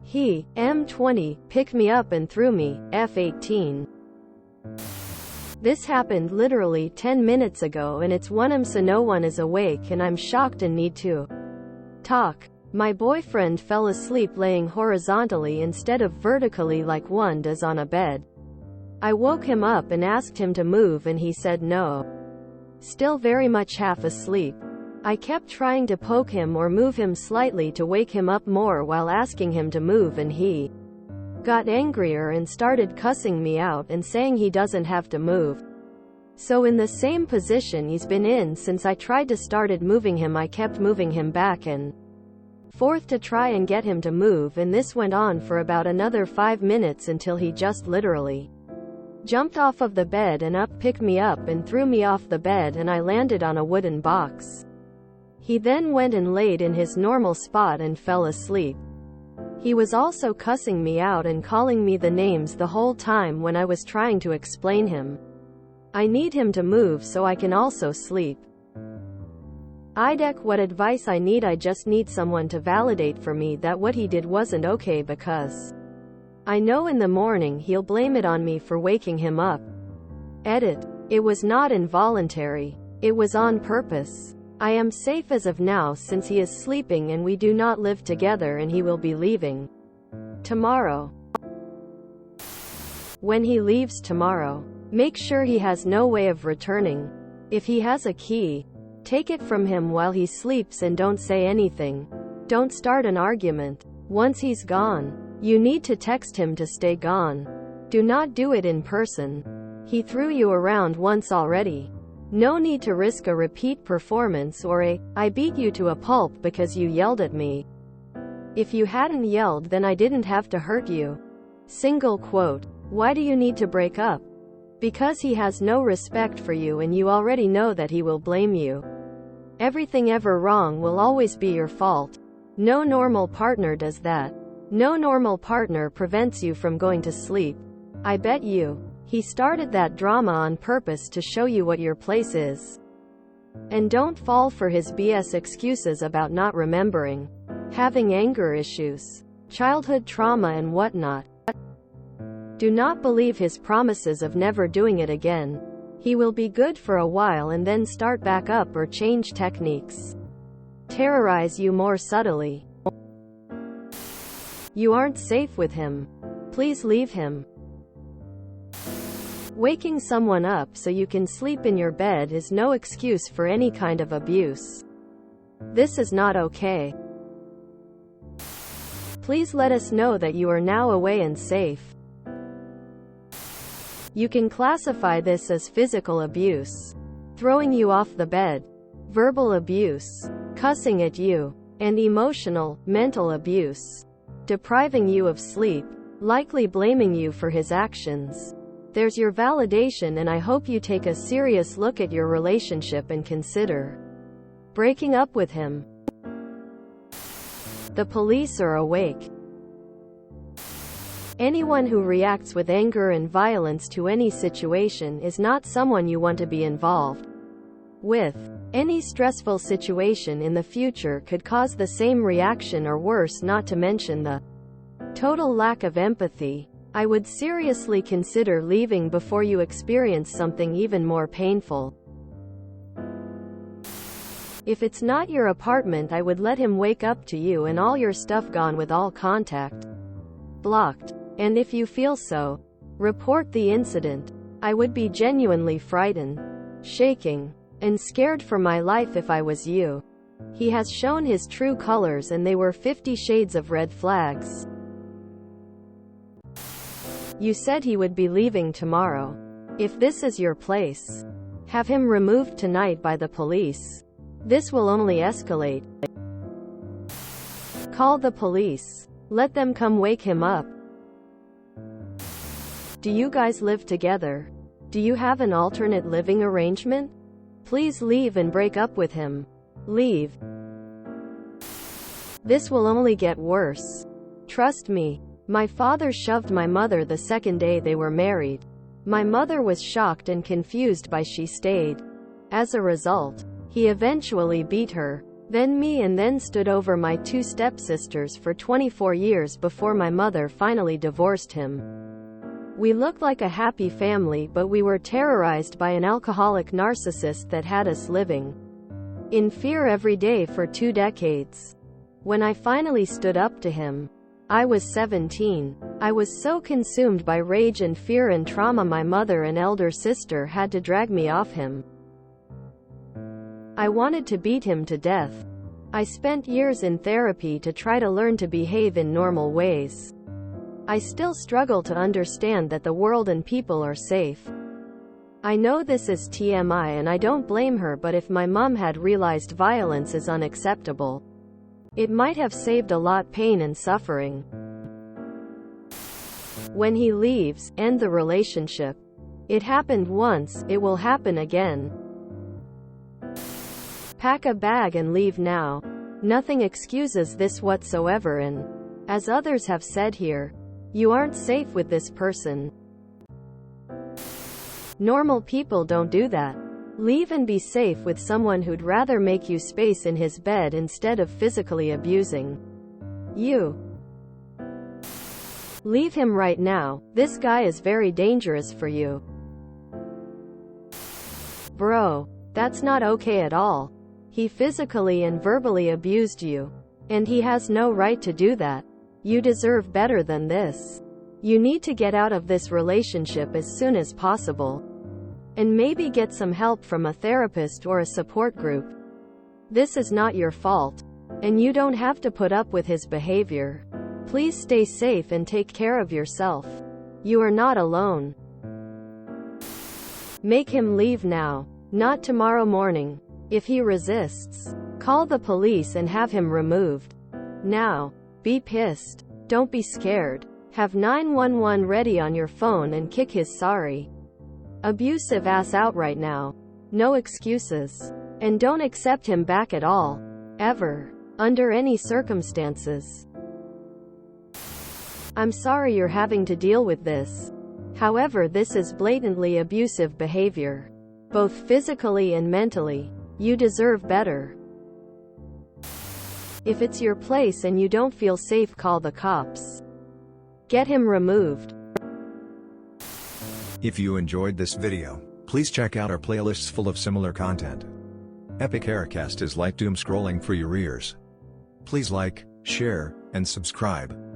He, m20, picked me up and threw me, f18. This happened literally 10 minutes ago and it's 1 am so no one is awake and I'm shocked and need to talk. My boyfriend fell asleep laying horizontally instead of vertically like one does on a bed. I woke him up and asked him to move and he said no. Still very much half asleep. I kept trying to poke him or move him slightly to wake him up more while asking him to move and he got angrier and started cussing me out and saying he doesn't have to move. So in the same position he's been in since I tried to started moving him. I kept moving him back and forth to try and get him to move, and this went on for about another 5 minutes until he just literally jumped off of the bed and picked me up and threw me off the bed and I landed on a wooden box. He then went and laid in his normal spot and fell asleep. He was also cussing me out and calling me the names the whole time when I was trying to explain him I need him to move so I can also sleep. What advice I need? I just need someone to validate for me that what he did wasn't okay, because I know in the morning he'll blame it on me for waking him up. It was not involuntary. It was on purpose. I am safe as of now since he is sleeping and we do not live together and he will be leaving tomorrow. When he leaves tomorrow, make sure he has no way of returning. If he has a key, take it from him while he sleeps and don't say anything. Don't start an argument. Once he's gone, you need to text him to stay gone. Do not do it in person. He threw you around once already. No need to risk a repeat performance or I beat you to a pulp because you yelled at me. If you hadn't yelled then I didn't have to hurt you. Single quote. Why do you need to break up? Because he has no respect for you and you already know that he will blame you. Everything ever wrong will always be your fault. No normal partner does that. No normal partner prevents you from going to sleep. I bet you. He started that drama on purpose to show you what your place is. And don't fall for his BS excuses about not remembering, having anger issues, childhood trauma and whatnot. Do not believe his promises of never doing it again. He will be good for a while and then start back up or change techniques. Terrorize you more subtly. You aren't safe with him. Please leave him. Waking someone up so you can sleep in your bed is no excuse for any kind of abuse. This is not okay. Please let us know that you are now away and safe. You can classify this as physical abuse, throwing you off the bed, verbal abuse, cussing at you, and emotional, mental abuse, depriving you of sleep, likely blaming you for his actions. There's your validation, and I hope you take a serious look at your relationship and consider breaking up with him. The police are awake. Anyone who reacts with anger and violence to any situation is not someone you want to be involved with. Any stressful situation in the future could cause the same reaction or worse, not to mention the total lack of empathy. I would seriously consider leaving before you experience something even more painful. If it's not your apartment, I would let him wake up to you and all your stuff gone with all contact blocked. And if you feel so, report the incident. I would be genuinely frightened, shaking, and scared for my life if I was you. He has shown his true colors and they were 50 shades of red flags. You said he would be leaving tomorrow. If this is your place, have him removed tonight by the police. This will only escalate. Call the police. Let them come wake him up. Do you guys live together? Do you have an alternate living arrangement? Please leave and break up with him. Leave. This will only get worse. Trust me. My father shoved my mother the second day they were married. My mother was shocked and confused by she stayed. As a result, he eventually beat her. Then me, and then stood over my two stepsisters for 24 years before my mother finally divorced him. We looked like a happy family, but we were terrorized by an alcoholic narcissist that had us living in fear every day for 2 decades. When I finally stood up to him, I was 17. I was so consumed by rage and fear and trauma, my mother and elder sister had to drag me off him. I wanted to beat him to death. I spent years in therapy to try to learn to behave in normal ways. I still struggle to understand that the world and people are safe. I know this is TMI and I don't blame her, but if my mom had realized violence is unacceptable, it might have saved a lot pain and suffering. When he leaves, end the relationship. It happened once, it will happen again. Pack a bag and leave now. Nothing excuses this whatsoever, and, as others have said here, you aren't safe with this person. Normal people don't do that. Leave and be safe with someone who'd rather make you space in his bed instead of physically abusing you. Leave him right now. This guy is very dangerous for you. Bro, that's not okay at all. He physically and verbally abused you. And he has no right to do that. You deserve better than this. You need to get out of this relationship as soon as possible. And maybe get some help from a therapist or a support group. This is not your fault. And you don't have to put up with his behavior. Please stay safe and take care of yourself. You are not alone. Make him leave now. Not tomorrow morning. If he resists, call the police and have him removed. Now. Be pissed. Don't be scared. Have 911 ready on your phone and kick his sorry abusive ass out right now. No excuses. And don't accept him back at all. Ever. Under any circumstances. I'm sorry you're having to deal with this. However, this is blatantly abusive behavior. Both physically and mentally. You deserve better. If it's your place and you don't feel safe, call the cops. Get him removed. If you enjoyed this video, please check out our playlists full of similar content. Epic Aircast is like doom scrolling for your ears. Please like, share, and subscribe.